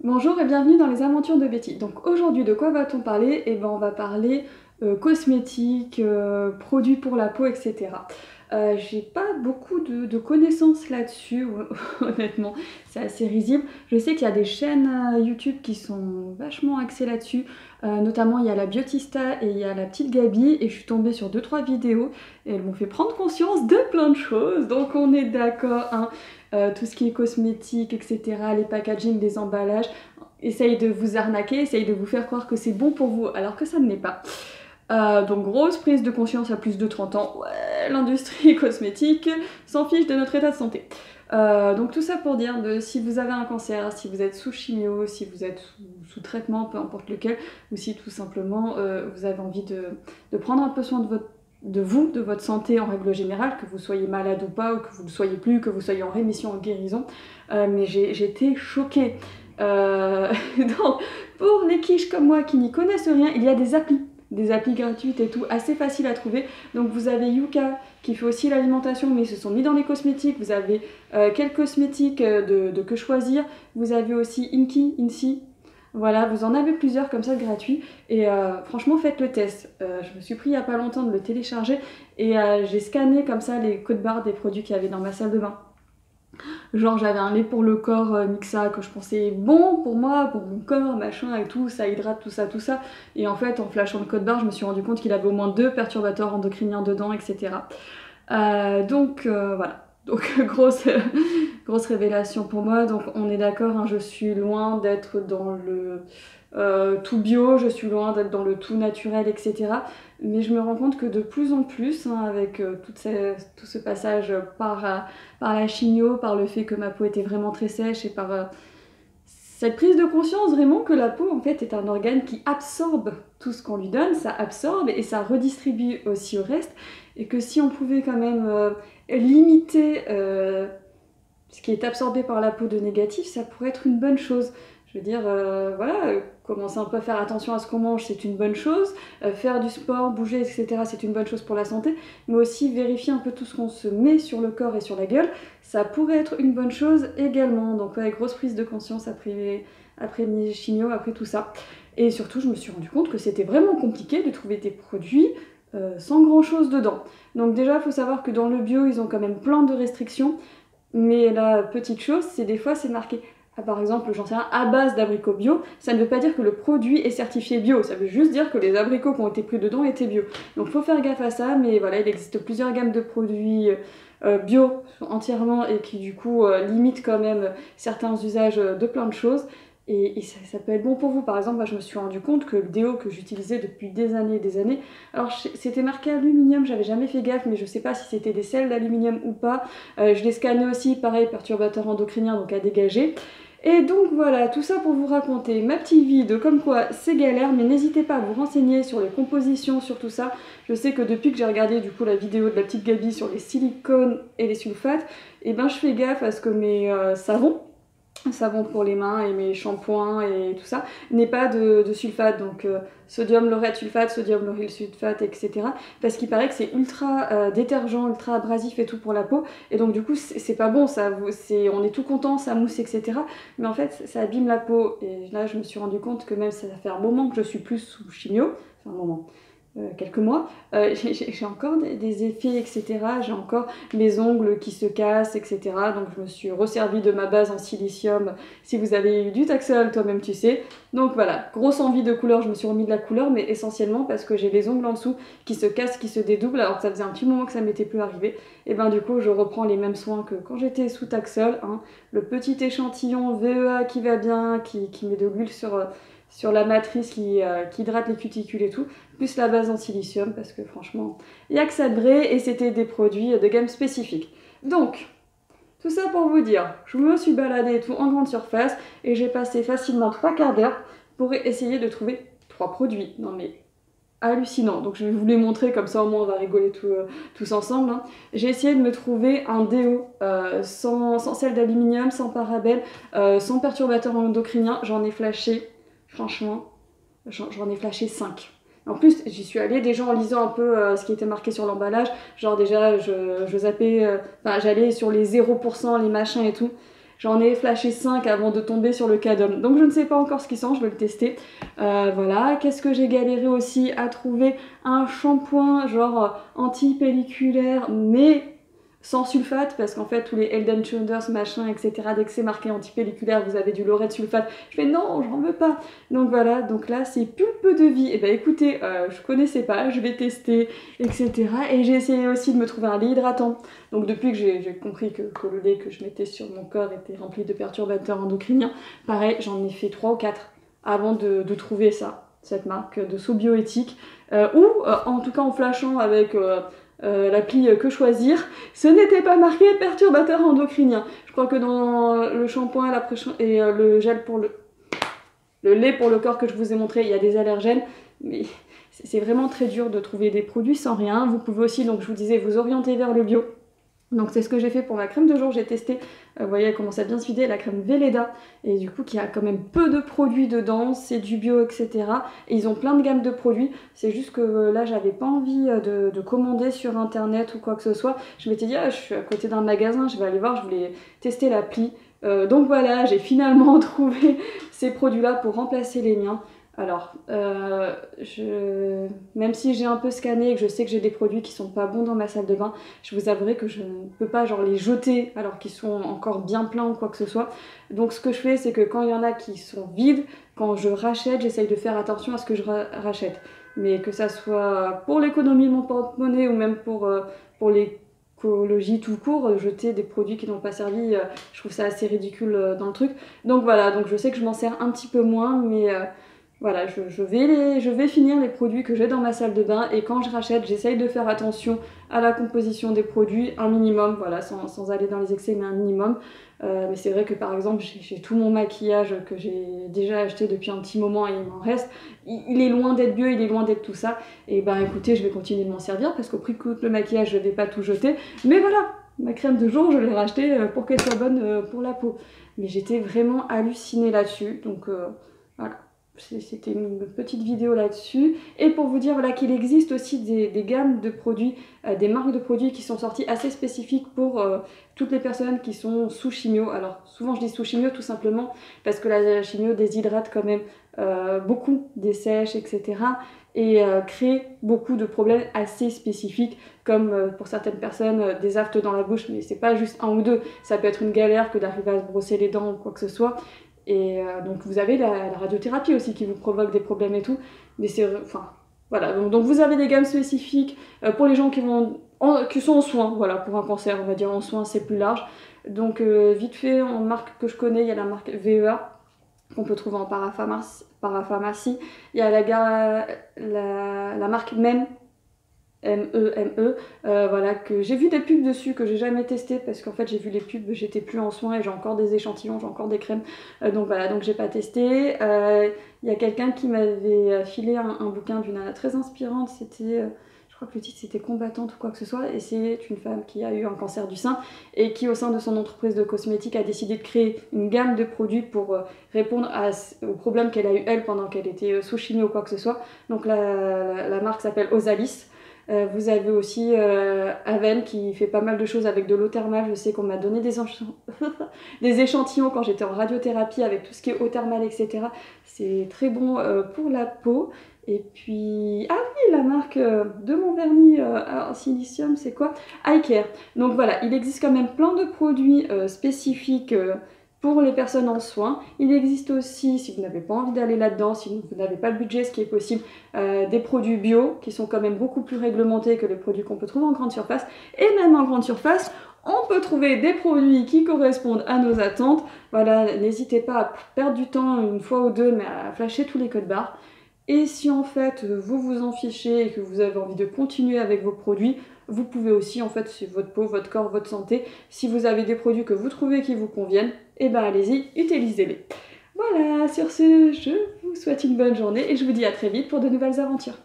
Bonjour et bienvenue dans les aventures de Betty. Donc aujourd'hui de quoi va-t-on parler? Eh ben on va parler cosmétiques, produits pour la peau, etc. J'ai pas beaucoup de connaissances là-dessus, honnêtement, c'est assez risible. Je sais qu'il y a des chaînes YouTube qui sont vachement axées là-dessus, notamment il y a la Biotista et il y a la petite Gabi, et je suis tombée sur deux trois vidéos et elles m'ont fait prendre conscience de plein de choses, donc on est d'accord, hein. Tout ce qui est cosmétique, etc., les packaging, les emballages, essaye de vous arnaquer, essaye de vous faire croire que c'est bon pour vous alors que ça ne l'est pas. Donc grosse prise de conscience à plus de 30 ans, ouais, l'industrie cosmétique s'en fiche de notre état de santé. Donc tout ça pour dire, si vous avez un cancer, si vous êtes sous chimio, si vous êtes sous traitement, peu importe lequel, ou si tout simplement vous avez envie de prendre un peu soin de vous, de votre santé en règle générale, que vous soyez malade ou pas, ou que vous ne le soyez plus, que vous soyez en rémission, en guérison. Mais j'étais choquée. Donc, pour les quiches comme moi qui n'y connaissent rien, il y a des applis gratuites et tout, assez faciles à trouver. Donc vous avez Yuka qui fait aussi l'alimentation, mais ils se sont mis dans les cosmétiques. Vous avez quelques cosmétiques de que choisir. Vous avez aussi Inky. Voilà, vous en avez plusieurs comme ça de gratuits. Et franchement, faites le test. Je me suis pris il n'y a pas longtemps de le télécharger et j'ai scanné comme ça les codes barres des produits qu'il y avait dans ma salle de bain. Genre j'avais un lait pour le corps Mixa que je pensais bon pour moi, pour mon corps, machin et tout, ça hydrate, tout ça, tout ça. Et en fait, en flashant le code barre, je me suis rendu compte qu'il avait au moins 2 perturbateurs endocriniens dedans, etc. Voilà. Donc grosse révélation pour moi. Donc on est d'accord, hein, je suis loin d'être dans le tout bio, je suis loin d'être dans le tout naturel, etc. Mais je me rends compte que de plus en plus, hein, avec tout ce passage par la chimio, par le fait que ma peau était vraiment très sèche et par cette prise de conscience vraiment que la peau en fait est un organe qui absorbe tout ce qu'on lui donne, ça absorbe et ça redistribue aussi au reste, et que si on pouvait quand même limiter ce qui est absorbé par la peau de négatif, ça pourrait être une bonne chose. Je veux dire, voilà, commencer un peu à faire attention à ce qu'on mange, c'est une bonne chose. Faire du sport, bouger, etc., c'est une bonne chose pour la santé. Mais aussi vérifier un peu tout ce qu'on se met sur le corps et sur la gueule, ça pourrait être une bonne chose également. Donc, ouais, grosse prise de conscience après mes chimio, après tout ça. Et surtout, je me suis rendu compte que c'était vraiment compliqué de trouver des produits sans grand chose dedans. Donc, déjà, il faut savoir que dans le bio, ils ont quand même plein de restrictions. Mais la petite chose, c'est des fois c'est marqué, par exemple, j'en sais rien, à base d'abricots bio, ça ne veut pas dire que le produit est certifié bio, ça veut juste dire que les abricots qui ont été pris dedans étaient bio. Donc faut faire gaffe à ça, mais voilà, il existe plusieurs gammes de produits bio entièrement et qui du coup limitent quand même certains usages de plein de choses. Et ça peut être bon pour vous. Par exemple, moi, je me suis rendu compte que le déo que j'utilisais depuis des années et des années, alors c'était marqué aluminium, j'avais jamais fait gaffe, mais je sais pas si c'était des sels d'aluminium ou pas. Je l'ai scanné aussi, pareil, perturbateur endocrinien, donc à dégager. Et donc voilà, tout ça pour vous raconter ma petite vie de comme quoi c'est galère, mais n'hésitez pas à vous renseigner sur les compositions, sur tout ça. Je sais que depuis que j'ai regardé du coup la vidéo de la petite Gabi sur les silicones et les sulfates, et ben je fais gaffe à ce que mes savon pour les mains et mes shampoings et tout ça, n'ait pas de sulfate, donc sodium laureth sulfate, sodium lauryl sulfate, etc. Parce qu'il paraît que c'est ultra détergent, ultra abrasif et tout pour la peau, et donc du coup c'est pas bon, on est tout content, ça mousse, etc. Mais en fait ça abîme la peau, et là je me suis rendu compte que même ça fait un moment que je suis plus sous chimio, enfin un moment, quelques mois, j'ai encore des effets, etc. J'ai encore mes ongles qui se cassent, etc. Donc je me suis resservie de ma base en silicium. Si vous avez eu du Taxol, toi-même tu sais. Donc voilà, grosse envie de couleur, je me suis remis de la couleur, mais essentiellement parce que j'ai les ongles en dessous qui se cassent, qui se dédoublent, alors que ça faisait un petit moment que ça m'était plus arrivé. Et ben du coup, je reprends les mêmes soins que quand j'étais sous Taxol, hein. Le petit échantillon VEA qui va bien, qui met de l'huile sur la matrice qui hydrate les cuticules et tout, plus la base en silicium, parce que franchement, il n'y a que ça de vrai, et c'était des produits de gamme spécifique. Donc, tout ça pour vous dire, je me suis baladée et tout en grande surface, et j'ai passé facilement 3 quarts d'heure pour essayer de trouver 3 produits. Non mais, hallucinant. Donc je vais vous les montrer, comme ça au moins on va rigoler tous ensemble, hein. J'ai essayé de me trouver un déo sans sel d'aluminium, sans parabènes, sans perturbateur endocrinien. J'en ai flashé, franchement, j'en ai flashé 5. En plus, j'y suis allée déjà en lisant un peu ce qui était marqué sur l'emballage. Genre déjà, je zappais, j'allais sur les 0%, les machins et tout. J'en ai flashé 5 avant de tomber sur le Cadom. Donc je ne sais pas encore ce qui sent, je vais le tester. Voilà, qu'est-ce que j'ai galéré aussi à trouver? Un shampoing genre anti-pelliculaire, mais sans sulfate, parce qu'en fait tous les Head & Shoulders machin etc, dès que c'est marqué anti-pelliculaire vous avez du laurette sulfate, je fais non j'en veux pas. Donc voilà, donc là c'est pulpe de vie, et ben écoutez je connaissais pas, je vais tester etc, et j'ai essayé aussi de me trouver un lait hydratant. Donc depuis que j'ai compris que le lait que je mettais sur mon corps était rempli de perturbateurs endocriniens, pareil j'en ai fait 3 ou 4 avant de trouver ça, cette marque de So Bioéthique, ou en tout cas en flashant avec l'appli Que Choisir, ce n'était pas marqué perturbateur endocrinien. Je crois que dans le shampoing et le gel pour le lait pour le corps que je vous ai montré, il y a des allergènes, mais c'est vraiment très dur de trouver des produits sans rien. Vous pouvez aussi, donc je vous disais, vous orienter vers le bio. Donc c'est ce que j'ai fait pour ma crème de jour, j'ai testé, vous voyez elle commence à bien se vider, la crème Velleda, et du coup qui a quand même peu de produits dedans, c'est du bio etc. Et ils ont plein de gammes de produits, c'est juste que là j'avais pas envie de commander sur internet ou quoi que ce soit. Je m'étais dit je suis à côté d'un magasin, je vais aller voir, je voulais tester l'appli. Donc voilà, j'ai finalement trouvé ces produits là pour remplacer les miens. Alors, même si j'ai un peu scanné et que je sais que j'ai des produits qui sont pas bons dans ma salle de bain, je vous avouerai que je ne peux pas genre les jeter alors qu'ils sont encore bien pleins ou quoi que ce soit. Donc ce que je fais, c'est que quand il y en a qui sont vides, quand je rachète, j'essaye de faire attention à ce que je rachète. Mais que ça soit pour l'économie de mon porte-monnaie ou même pour l'écologie tout court, jeter des produits qui n'ont pas servi, je trouve ça assez ridicule dans le truc. Donc voilà, donc je sais que je m'en sers un petit peu moins, mais voilà, je vais finir les produits que j'ai dans ma salle de bain, et quand je rachète, j'essaye de faire attention à la composition des produits, un minimum, voilà, sans aller dans les excès, mais un minimum. Mais c'est vrai que par exemple, j'ai tout mon maquillage que j'ai déjà acheté depuis un petit moment et il m'en reste. Il est loin d'être bio, il est loin d'être tout ça. Et ben écoutez, je vais continuer de m'en servir parce qu'au prix que coûte le maquillage, je vais pas tout jeter. Mais voilà, ma crème de jour, je l'ai rachetée pour qu'elle soit bonne pour la peau. Mais j'étais vraiment hallucinée là-dessus, donc voilà. C'était une petite vidéo là-dessus. Et pour vous dire voilà, qu'il existe aussi des gammes de produits, des marques de produits qui sont sorties assez spécifiques pour toutes les personnes qui sont sous chimio. Alors souvent je dis sous chimio tout simplement parce que la chimio déshydrate quand même beaucoup, dessèche, etc. Et crée beaucoup de problèmes assez spécifiques comme pour certaines personnes des aftes dans la bouche, mais c'est pas juste un ou deux, ça peut être une galère que d'arriver à se brosser les dents ou quoi que ce soit. Et donc vous avez la radiothérapie aussi qui vous provoque des problèmes et tout, mais c'est... Enfin, voilà, donc vous avez des gammes spécifiques pour les gens qui sont en soins, voilà, pour un cancer, on va dire en soins, c'est plus large. Donc vite fait, en marque que je connais, il y a la marque VEA, qu'on peut trouver en parapharmacie. Il y a la marque MEME, M-E-M-E, voilà, que j'ai vu des pubs dessus, que j'ai jamais testé parce qu'en fait j'ai vu les pubs, j'étais plus en soins et j'ai encore des échantillons, j'ai encore des crèmes, donc voilà, donc j'ai pas testé. Il y a quelqu'un qui m'avait filé un bouquin d'une nana très inspirante, c'était, je crois que le titre c'était Combattante ou quoi que ce soit, et c'est une femme qui a eu un cancer du sein et qui au sein de son entreprise de cosmétiques a décidé de créer une gamme de produits pour répondre aux problèmes qu'elle a eu elle pendant qu'elle était sous chimio ou quoi que ce soit. Donc la marque s'appelle Osalis. Vous avez aussi Aven qui fait pas mal de choses avec de l'eau thermale. Je sais qu'on m'a donné des échantillons quand j'étais en radiothérapie avec tout ce qui est eau thermale, etc. C'est très bon pour la peau. Et puis, ah oui, la marque de mon vernis en silicium, c'est quoi? Eye Care. Donc voilà, il existe quand même plein de produits spécifiques pour les personnes en soins. Il existe aussi, si vous n'avez pas envie d'aller là-dedans, si vous n'avez pas le budget, ce qui est possible, des produits bio qui sont quand même beaucoup plus réglementés que les produits qu'on peut trouver en grande surface. Et même en grande surface, on peut trouver des produits qui correspondent à nos attentes. Voilà, n'hésitez pas à perdre du temps une fois ou deux, mais à flasher tous les codes barres. Et si en fait vous vous en fichez et que vous avez envie de continuer avec vos produits, vous pouvez aussi, en fait, c'est votre peau, votre corps, votre santé. Si vous avez des produits que vous trouvez qui vous conviennent, et ben allez-y, utilisez-les. Voilà, sur ce, je vous souhaite une bonne journée et je vous dis à très vite pour de nouvelles aventures.